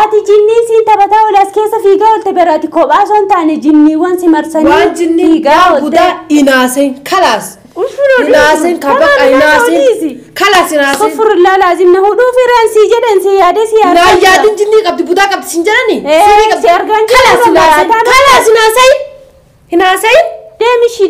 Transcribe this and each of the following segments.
ati jinni si taphata olas keessa fiigaa olte berati kophaa son taane jinniiwwan si marsanii waan jinni buda inaasen kalas inaasen kabaka inaasen kalas inaasen sufur la lazim na hudu firan si jeden si yaade na yaadin jinni qabdi buda qabdi sinjarani si argan kalas inaasen دمشي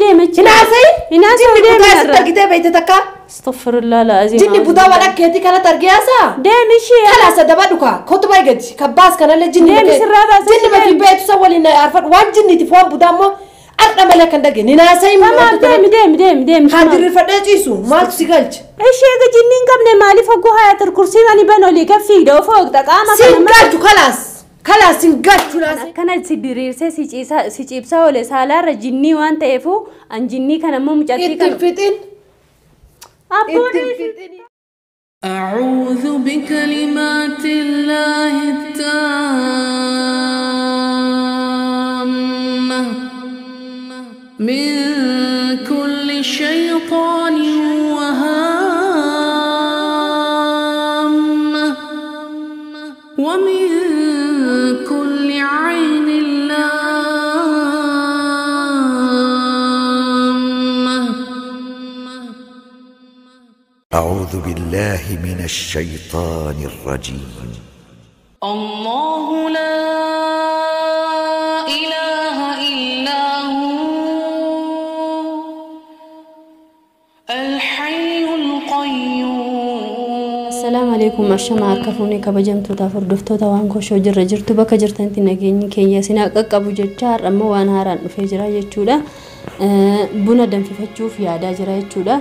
هناسي بتاع ستة بيت تكا استغفر الله العظيم جني بودا ولا كيتي كلا ترجياسا دمشي خلاص دبادوكا كنت بايجد كباس كان له جني جني ما في بيت سوى لنا عارفة وان جني تفهم بودا ما أنا ملك عندك هناسي تمام دم هذه الفرد جيسو ما تسيقلش إيش هذا جنين قبل مالي فوق حياة الكرسي ماني بنو لي كفي ده فوق تقام سينجاتو خلاص سينجاتو كانت سيدرير سيجيبسا ولا سالا رجني وان تيفو أن جني كان مو مجاتي كان أعوذ بكلمات الله التامة من كل شيطان وهامة ومن كل عين لامة. أعوذ بالله من الشيطان الرجيم. الله لا إله إلا هو الحي القيوم. السلام عليكم الشمع كفوني كبجمتو تفردفتو توانكو شو جرجرتو بك جرتنتي نجيني كي سنا قبو جچار اما وان هاران فجرا يچودا بونا دم فيفچو في يادا جرا يچودا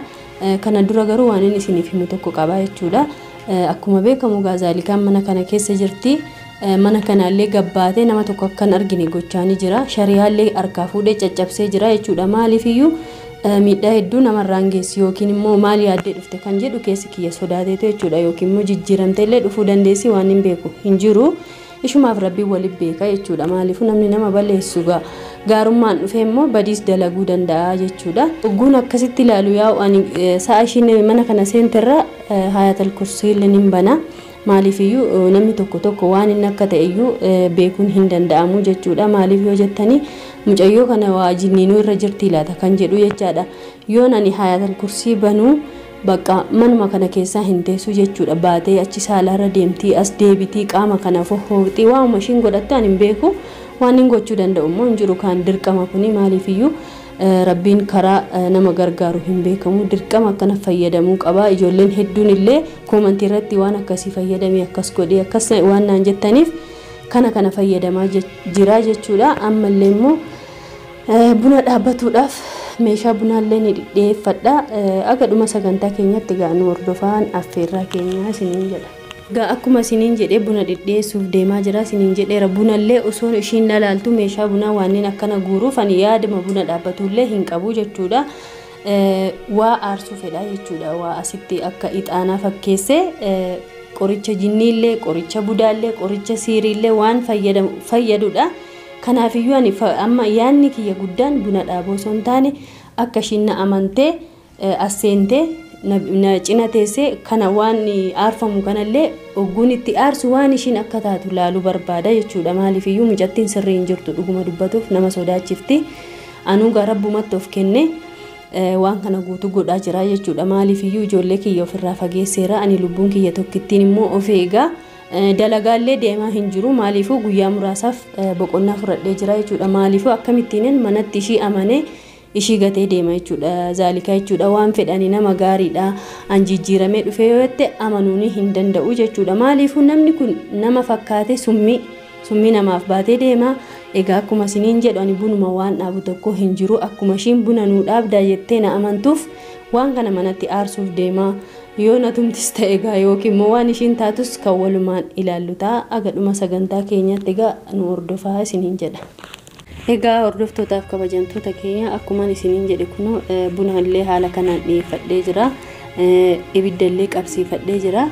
kana dura garuu waan inni isiniif himu tokko qaba jechuudha akkuma beekamu gaazalikaan mana kana keessa jirti mana kanallee gabbaatee nama tokko akkan argine gochaani jira shariyaallee harkaa fuudhee caccabsee jira jechuudha maaliif iyyuu miidhaa hedduu namarraan geessi yookiin immoo maal yaaddee dhufte kan jedhu keessi kiyya sodaateetu jechuudha yookiin immoo jijjiiramteellee dhufuu dandeessi waan hin beeku hin jiru ishumaaf rabbii waliif beeka jechuudha maaliif namni nama balleessu gaarummaan dhufe immoo badiis dalaguu danda'a jechuudha ogguun akkasitti ilaalu yaa'u ani sa'a ishiin mana kana seenterra hayatal kursiillee nin bana maaliif iyyuu namni tokko waan inni akka ta'e iyyuu beekuun hin danda'amu jechuudha maaliif yoo jettanii mucayyoo kana waa jinniinuu irra jirti laata kan jedhu jechaadha yoo nani hayatal kursii banuu bakka manuma kana keessa hin teessu jechuudha baatee achi saalaarra deemtii as deebitii qaama kana fohooqxii waa mashiin godhattaan hin beeku waan hin gochuu danda'u immoo hin jiru kan dirqama kuni maaliif iyyuu rabbiin karaa nama gargaaru hin beekamu dirqama akkana fayyadamuu qaba ijoolleen hedduun illee koomantii irratti waan akkasii fayyadamee akkas godhee akkas waan naan jettaniif kana fayyadamaa jira jechuudha ammallee immoo buna dhaabbatuudhaaf meeshaa bunaallee ni dhiyeeffadha aga dhuma sagantaa keenyatti gaanu hordofaan affeerraa keenyaa isiniin jedha akkuma isiniin jedhee buna dhidheessuuf deemaa jira isiniin jedheera bunallee osoo ishiin dhalaaltu meeshaa bunaa waanneen akkana guuruuf ani yaadama buna dhaabbatullee hin qabu jechuudha waa aarsuu fedha jechuudha waa asitti akka ixaanaa fakkeesse qoricha jinniillee qoricha budaallee qoricha siiriillee waan fayyadudha kanaaf iyyuu ani amma yaanni kiyya guddaan buna dhaaboo son taane akka ishiin na amantee asseentee na cina teessee kana waan aarfamu kanallee ogguun itti aarsu waan ishiin akka taatu laaluu barbaada jechuudha maaliif iyyuu mucattiin sirrii hin jirtu dhuguma dubbatuuf nama sodaachifti anuu garabbumatti of kenne waan kana guutuu godhaa jira jechuudha maaliif iyyuu ijoollee kiyya ofirraa fageesseera ani lubbuun kiyya tokkittiin immoo of eegaa dalagaallee deemaa hin jiru maaliifuu guyyaa muraasaaf boqonnaa fudhadhee jira jechuudha maaliifuu akkamittiin manatti ishii amanee ishii gatee deema jechuudha zaalikaa jechuudha waan fedhani nama gaariidha an jijjiiramee dhufee yoo jette amanuuni hin danda'u jechuudha maaliifuu namni kun nama fakkaate summii namaaf baatee deema egaa akkuma isiniin jedhu ani bunuma waan dhaabu tokko hin jiru akkuma ishiin buna nuu dhaabdaa jettee na amantuuf waan kana manatti aarsuuf deema yoo na tumtis ta'e egaa yookiin immoo waan ishiin taatus kan walumaan ilaallu ta'a aga dhuma sagantaa keenyatti egaa nu hordofaa isiniin jedha egaa hordoftootaaf kabajamtoota keenya akkuma isiniin jedhe kunoo bunallee haala kanaan dhiyeeffadhee jira ibiddallee qabsiifadhee jira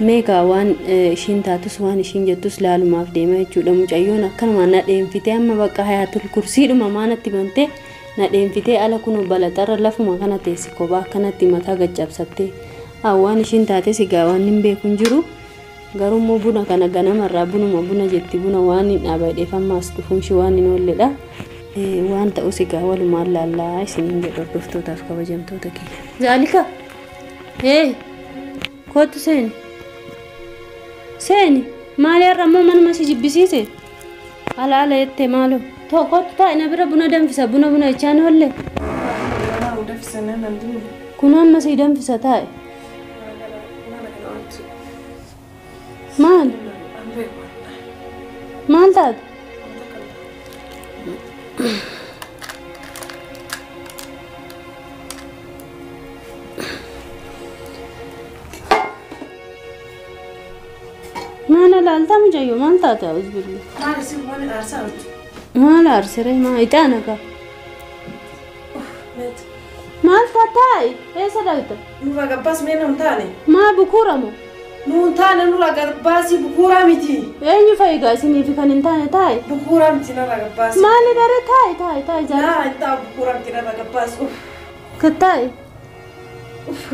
meegaa waan ishiin taatus waan ishiin jettus laalumaaf deema jechuudha mucayyoon akkanuma na dheemfitee amma bakka hayatul kursiidhuma maanatti bantee na dheemfitee ala kunoo balaxarra lafuma kana teessi kophaa akkanatti mataa gaccabsattee waan ishiin taates egaa waan hin beekun jiru garuu buna kana ganamarraa buna jetti buna waan hin dhaabadheefammaas dhufuun shi waan hin oolledha waan ta'us egaa walumaan laallaa isiniin jedhu hordoftootaaf kabajamtoota kiyya. Zaalika kootu seeni maali har'a ammoo manuma si jibbisiise ala jettee maaloo kootu taa'e na bira buna danfisa buna jechaan oolle kun amma si danfisa taa'e maal taate mana lalta mujayo maal taate uzbillah maal arsire ma itaana ka maal taate esa dalta nura gabbas meenam taane ma bukuramo nuun taane nura gabbasi bukura miti eenyu fayga isiniif kan hin taane taa'e bukura miti nura gabbasi maali dare taa'e jaa laa inta bukura miti nura gabbasi ka taa'e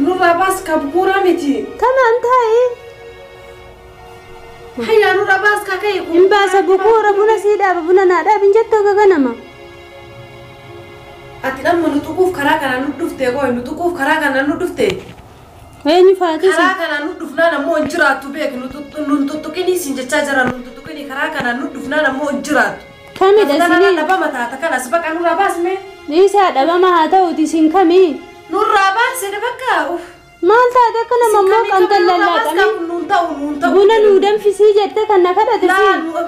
nura bas ka bukura miti kanaan taa'e hayya nura bas ka kai in baasa bukura buna siidhaaba buna naadhaab hin jettoo gaganama ati dhamma nutuquuf karaa kana nu dhufte goy nutuquuf karaa kana nu dhufte eenyu faatisa karaa kana nu dhufnaan ammoo hin jiraattu beek nun tuttuqinii siin jechaa jira nun tuttuqinii karaa kana nu dhufnaan ammoo hin jiraattu kamidha isinii dhabama taata kanas baqa nurraa baasme isaa dhabama haa ta'uuti isin kamii nurraa baasede bakka maal taate akka nama ammoo qantan lallaaqanii nuun ta'u buna nuu danfisii jette kan na kadhate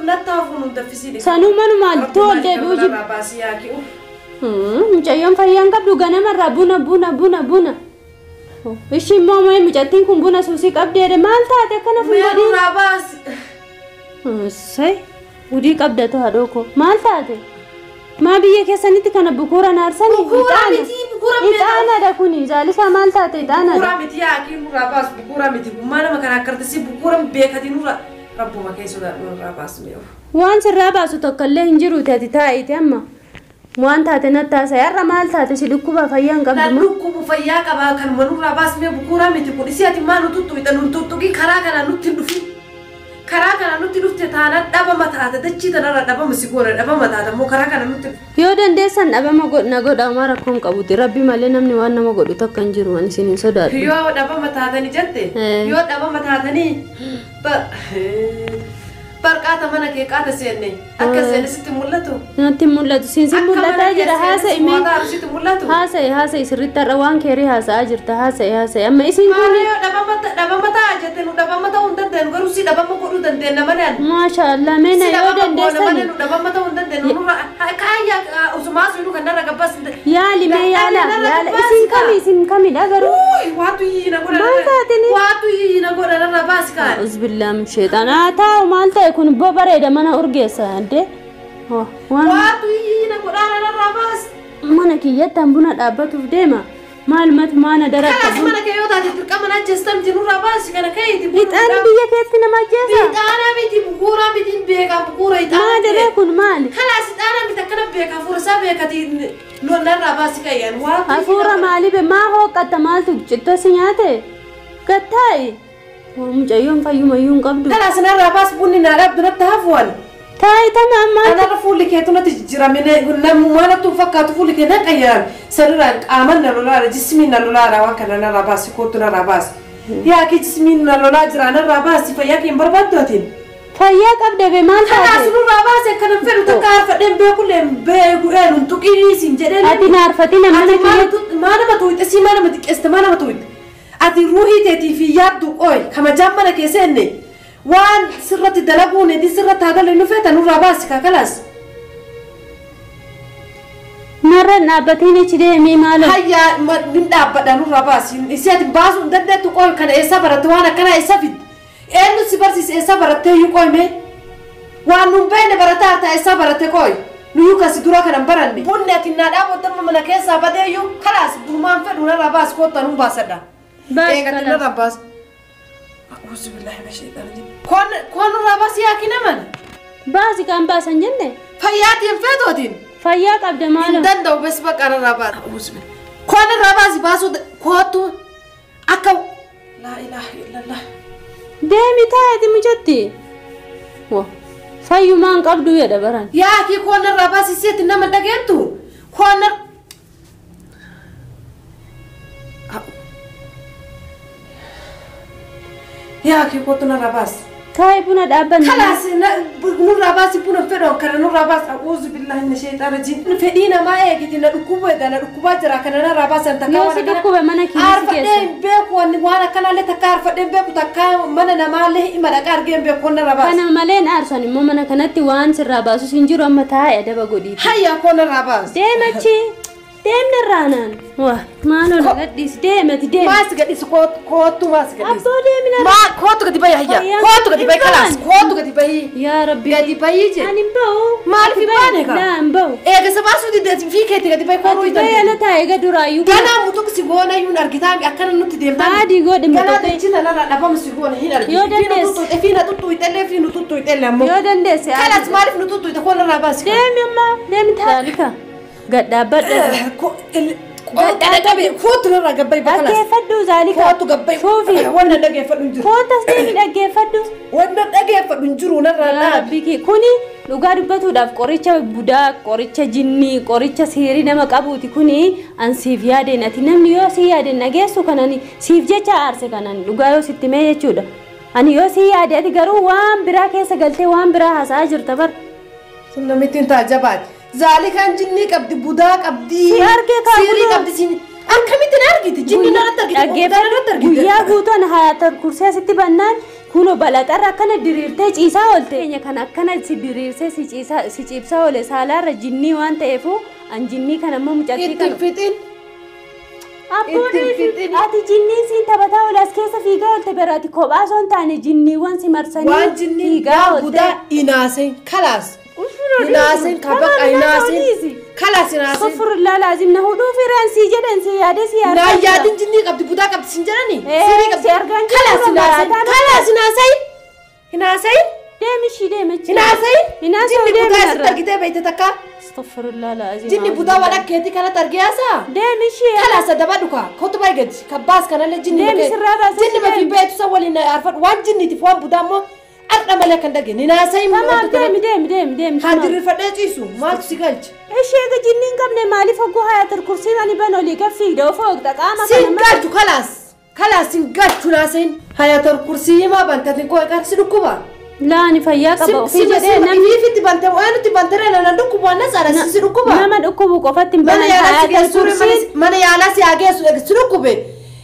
nattaafu nuun danfisii sanuu manumaan tool deebi'uu jiru nurraa baasii yaaqi mucayyoon fayyaan qabdu ganamarraa buna ishi immoo mucattiin kun buna suusii qabdeedha maal taate akkana fuudhii nurraa baasi say udii qabdatu haadhooko maal taate maa biyya keessanitti kana bukuura naarsanii ixaanadha kuni zaalisaa maal taate ixaanadha bukuura miti yaaqii nurraa baasu bukuura miti gummaa nama kana akkartisi bukuura beekati nurra rabbuma keessudha nurraa baasme waan sirraa baasu tokkollee hin jiruuti ati taa'iti amma waan taate nattaasa yarra maal taate si dhukkuba fayyaan qabdu na dhukkubu fayyaa qaba kan manurraa baasme bukuura miti kun isi ati maa nu tuttuqita nu tuttuqi karaa kana nutti dhufi karaa kana nutti dhufte taana dhabama taate dachii tanarra dhabama si goone dhabama taate ammoo karaa kana nutti yoo dandeessan dhabama na godha uma rakkoon qabuti rabbi malee namni waan nama godhu tokko hin jiru ani isiniin sodaadhu yoo dhabama taatanii jette yoo dhabama taatanii barqaata mana kee qaata seenne akka seenne sitti mul'atu natti mul'atu siinsi mul'ataa jira haasa'ime sitti mul'atu haasa'e sirriitti har'a waan keerii haasa'aa jirta haasa'e amma isiin kun yoo dhabama ta'a jette nu dhabama ta'uu hin dandeenyu garuu si dhabama godhuu dandeenya malee maashaallah meena yoo dandeessani nu dhabama ta'uu hin dandeenyu nurra kaayyaa usumaa sunu kan narra gabbas yaali mee yaala isin kamidha garuu waatu yiina godha maal taatini waatu yiina godha narra baasi kaan uzbillam sheexanaa taa'u maal ta'e kun bareeda mana urgeessa adde waatu yiina godha narra baasi mana kiyyattan buna dhaabbatuuf deema maal mana darakka kanas mana kee yoo taate dirqama na ajjeestamti nurra baasi kana ka'iiti ixaana biyya keetti nama ajjeesa ixaana miti bukuura miti beeka bukuura ixaana maadalee kun maali kanas ixaana miti akkana beeka hafuura isaa beekati narraa baasi kayyaan waatu hafuura maaliif maa hooqqatta maaltu cittoo si nyaate gattaa'i mucayyoon fayyumayyuu hin qabdu kanas narraa baasi bunni naa dhabdu natti hafuwan taa'e tama ammaa anarra fuulli keetu natti jijjiiramine namummaanattu fakkaatu fuulli kee nan qayyaran sanirraan qaaman na lolaara jismiin na lolaara waan kana narraa baasi kootu narraa baasi yaaki jismiin na lolaa jira narraa baasi fayyaa kee hin barbaaddu atiin fayyaa qabdebe maal taate kanaas nurraa baasi akkana fedhu takka harfadheen beekullee beeku nun tuqiisiin jedheen ati naarfati namni maa nama tuuxxe si maa nama xiqqeeste maa nama tuuxxe ati ruuhii teetii fi yaaddu qooy kamajaan mana kee seenne waan sirratti dalaguun edi sirratti hagalee nu feeta nurraa baasi kaakalaas marra dhaabbatiin ichi deemee maalo hayyaa nin dhaabbadha nurraa baasi isi ati baasuu hin dandeettu qooy kana eessa baratte waan akkanaa eessa fidde eenyu si barsiise eessa barattee iyyuu qooyme waan nun beekne barataa hartaa eessa baratte qooy nuyyuu kasi dura kanan baranne bunni ati naa dhaaboddamma mana keessaa badee iyyuu kalaas durumaan fedhu narraa baasi koottu anuu baasadha eegatti narraa baasi أعوذ بالله من الشيطان الرجيم كون رابس يا كنمن باسي كان باسن جنة فياتي فيدودين فياك عبد مالو دندو بس بقى أنا رابس أعوذ بالله كون رابس باسو كوتو أكو لا إله إلا الله deemi taa'eeti mucatti wa fayyumaan qabdu jedha baran yaa kii koona rabaa siseeti nama dhageettu koona yaa kii kootuna rabaas taa'e buna dhaabbanne خلاص نور راباس يكون فيرو كان نور راباس أعوذ بالله من الشيطان الرجيم فدينا ما يجي لنا ركوبة ده ركوبة جرا كان نور راباس أنت كمان يوسف ركوبة منا كيس عارف دين بيك وانا كان على تكار فدين بيك تكار منا نماله إما تكار جيم بيك كون راباس أنا مالين أرسل مو منا كانت وان سر راباس وسنجرو أما تاعي ده بقولي هيا كون راباس ديمتشي ديم نرانان واه ما له لقديس ديمت ديم ما سقديس كوت ما سقديس أبو ديمنا ما كوت قدي بيا هيا كوت قدي بيا خلاص كوت قدي بيا يا ربي قدي بيا جي أنا مبو ما في بانك لا مبو إيه كسباسو دي في كيت قدي بيا كورو بيا أنا تاعي قدر رايو أنا متوك سيقونا يون أرجعتام أكن نوت ديم عادي قد أنا متوك تجينا لا نبغى مسيقونا هنا يودندس فينا توتو يتلا فينا توتو يتلا مو يودندس خلاص ما عرف نتوتو يتكون راباس ديم يما ديم ذلك قد دابت كوت نرى قبي بخلاص أجيفدو ذلك كوت قبي شوفي وانا نجي فنجر كوت أصدقني أجيفدو وانا نجي فنجر ونرى بيكي كوني lugaa dubbatuudhaaf qoricha budaa qoricha jinnii qoricha siirii nama qabuuti kuni an siif yaadeen ati namni yoo si yaadeen nageessu kanani siif jecha aarse kanan lugaa yoo sitti mee jechuudha ani yoo si yaade ati garuu waan biraa keessa galtee waan biraa haasa'aa jirta bar sunna mitiin taajabaat zaalikaan jinnii qabdi budaa qabdi si argee siirii qabdi siin akkamitti argiti jinnii narratti argiti guyyaa guutuun hayaatan kursee sitti bannaan kuno balaxarra akkana diriirtee ciisaa oolte keenya kan akkana si diriirsee si ciibsaa oole saalaarra jinnii waan ta'eefu an jinnii kana ammoo mucattii kana fixin abboonni ati jinnii siin taphataa oole as keessa fiigaa oolte biraati kophaa osoo hin taane jinniiwwan si marsanii waan jinnii budaa inaaseen kalaas inaaseen kabaqa inaaseen kalaas inaaseen sofurlaa laazim na hudhuu firaan sii jedhan si yaade si yaade naa yaadin jinnii qabdi budaa qabdi sin jedhani siirii qabdi argaan kalaas inaaseen inaaseen deemishi deemichi inaaseen jinni budaa sitti argitee beekte takka sofurlaa laazim jinni budaa waan akkeetii kanatti argeessa deemishi kalaas adaba dhuka kotuba gadi kabbaas kanallee jinni jinni mafi beektu san waliin arfadhu waan jinnitiif waan budaa immoo arda malee kan dhageen inaaseen deemi hadirifadhee ciisu maaltu si galcha ishee jinniin qabne maaliif hogguu hayatar kursii ani ban olii gaffiidha of hoogta qaama sin galchu kalaas sin galchu naaseen hayatar kursii himaa bantatin koo qarsi dhukkuba laani fayyaa qaba ofii jedhee namni fiifitti bante waanti bantere nana dhukkubu waan nasaara si dhukkuba nama dhukkubu qofatti hin banan hayatar kursii mana yaalaa si hageessu si dhukkube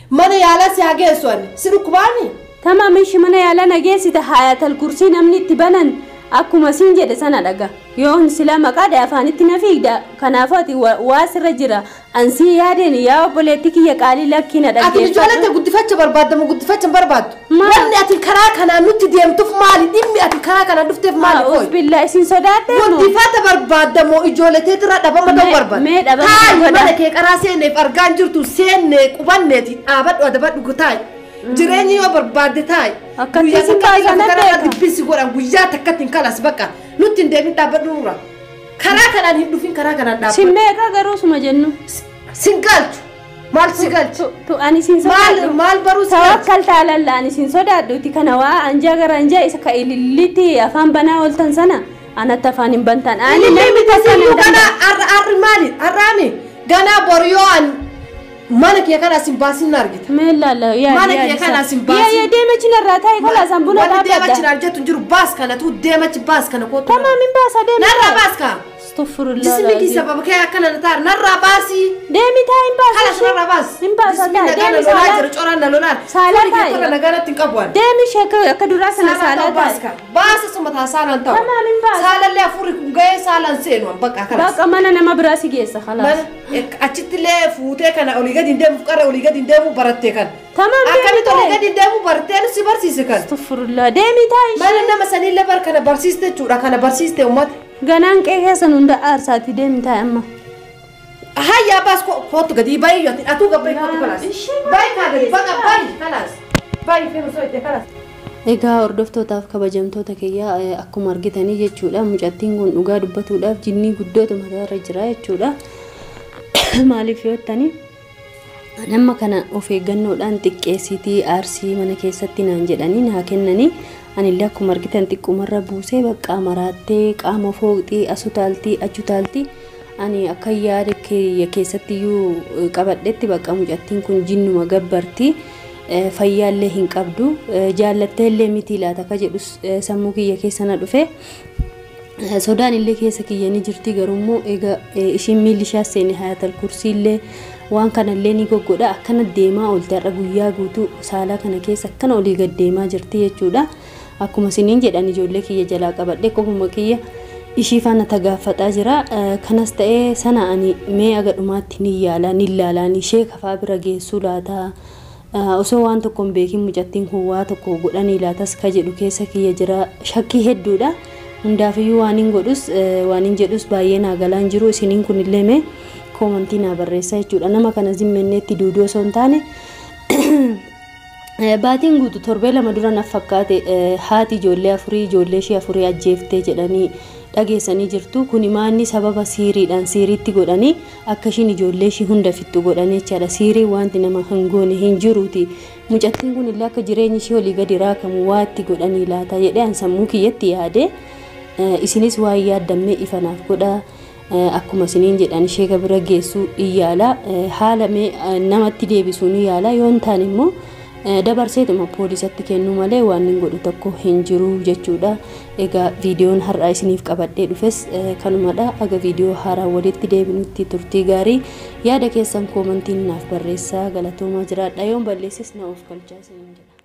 mana yaalaa si hageessu ani si dhukkubaani tamamishi mana yaalaa nageessita hayatal kursii namni itti banan akkuma siin jedhe sana dhaga yoon sila maqaadha afaanitti na fiigda kanaafuu ati waa sirra jira ansii yaadeen yaa obboleetti kiyya qaalii lakkina ati ijoollee guddifacha barbaadamu guddifacha barbaaddu wanni ati karaa kanaan nutti deemtuuf maali dhimmi ati karaa kanaan dhufteef maali koy usbillaa isin sodaadhe guddifata barbaadamu ijoollee tira dhabama ta'uu barbaadu mee dhabama mana kee qaraa seeneef argaan jirtu seenne qubanneeti dhaabadhu adabadhu taa'e jireenyi yoo barbaadde taa'e akkatti si baasana beeka dibbisi godhan guyyaa takkattiin kalas bakka nutti hin deemin dhaabbadhu nurra karaa kanaan hin dhufin karaa kanaan dhaabbadhu simmeeqa garuu suma jennu sin galchu maal si galchu ani sin sodaadhu maal baruu si tawakkal taalalla ani sin sodaadhuuti kana waa anjaa gara anjaa isa ka ililliti afaan banaa ooltan sana anatti afaan hin bantan ani namni tasana gana arri maali arraami gana boryoon mana kee kana sin baasin argita meellala yaa mana kee kana sin baasin yaa deemachi narraa taa'e kala san buna dhaabadda deemachi narjetu jiru baas kana tu deemachi baas kana ko tamamin baasa deemachi narraa baas ka astaghfirullah jismiki sababa kee akkana na taar narraa baasi deemi taa'in baasa kala narraa baas in baasa taa'e deemi saala jiru coran na lolaan saala taa'e kana nagaratti qabuan deemi sheka akka duraa sana saala taa'e baasa suma taa saalan ta'u tamamin baasa saala lee afuri kun ga'ee saalan seenu bakka kala bakka mana nama biraa si geessa khalas achitti lee fuutee kana olii gadi deemu qara olii gadi deemu barattee kan tamam akkamitti olii gadi deemu barattee si barsiise kan astaghfirullah deemi taa'in mana nama sanillee bar kana barsiiste jechuudha kana barsiiste ummata ganaan qee keessan hunda aarsaati deemi taa'e amma hayya baas kootu gadi bayi yooti atuu gabbay kootu kalaas bayi kaa gadi baqa bayi kalaas bayi fiiru soo itti kalaas egaa hordoftootaaf kabajamtoota kiyyaa akkuma argitanii jechuudha mucattiin kun dhugaa dubbatuudhaaf jinnii guddoota mataarra jira jechuudha maaliif yoottanii Nama kana of eeggannoodhaan xiqqeessitii aarsii mana keessatti naan jedhanii naa kennanii anillee akkuma argitan xiqqoomarra buusee bakka maraattee qaama fooqxii asutaaltii achutaaltii ani akka yaada keessattiyyuu qabadhetti bakka mucattiin kun jinnuma gabbartii fayyaallee hin qabdu jaallatteellee miti laata ka jedhus sammuu kiyya keessa na dhufe sodaan illee keessa kiyya ni jirti garummoo egaa ishiin miilli ishee seeni hayatal kursiillee waan kanallee ni goggodha akkana deemaa oolte har'a guyyaa guutuu saalaa kana keessa akkana olii gad deemaa jirti jechuudha akkuma isiniin jedhan ijoollee kiyya jalaa qabadhe qofuma kiyya ishii faana tagaaffataa jira kanas ta'ee sana ani mee aga dhumaatti ni yaala ni ilaalaan ishee kafaa bira geessuu laata osoo waan tokko hin beekin mucattiin kun waa tokko godhanii laatas ka jedhu keessa kiyya jira shakkii hedduudha hundaafiyyuu waan hin jedhus baay'ee naa galaan jiru isiniin kunillee mee komantii naa barreessaa jechuudha nama kana zimmenneetti duuduu osoo hin taane baatiin guutuu torbee lama dura naaf fakkaate haati ijoollee afurii ijoollee ishee afurii ajjeeftee jedhanii dhageessanii jirtu kuni maanni sababa siiriidhaan siiriitti godhanii akka ishiin ijoollee ishee hunda fixxu godhanii jechaadha siirii wanti nama hin goone hin jiruuti mucattiin kun illee akka jireenyi ishee olii gadi raakamu waa itti godhanii laata jedhee an sammuu kiyyatti yaade isinis waa yaaddammee ifanaaf godha akkuma isiniin jedhan ishee gabira geessuu iyyaala haala mee namatti deebisuu ni yaala yoo hin taane immoo dabarseetuma poolisatti kennuu malee waan hin godhu tokko hin jiru jechuudha egaa viidiyoon har'aa isiniif qabadhee dhufes kanumadha aga viidiyoo haaraa walitti deebinutti turtii gaarii yaada keessan komantiin naaf barreessaa galatoomaa jiraadha yoon balleessis na of galchaa isiniin jedha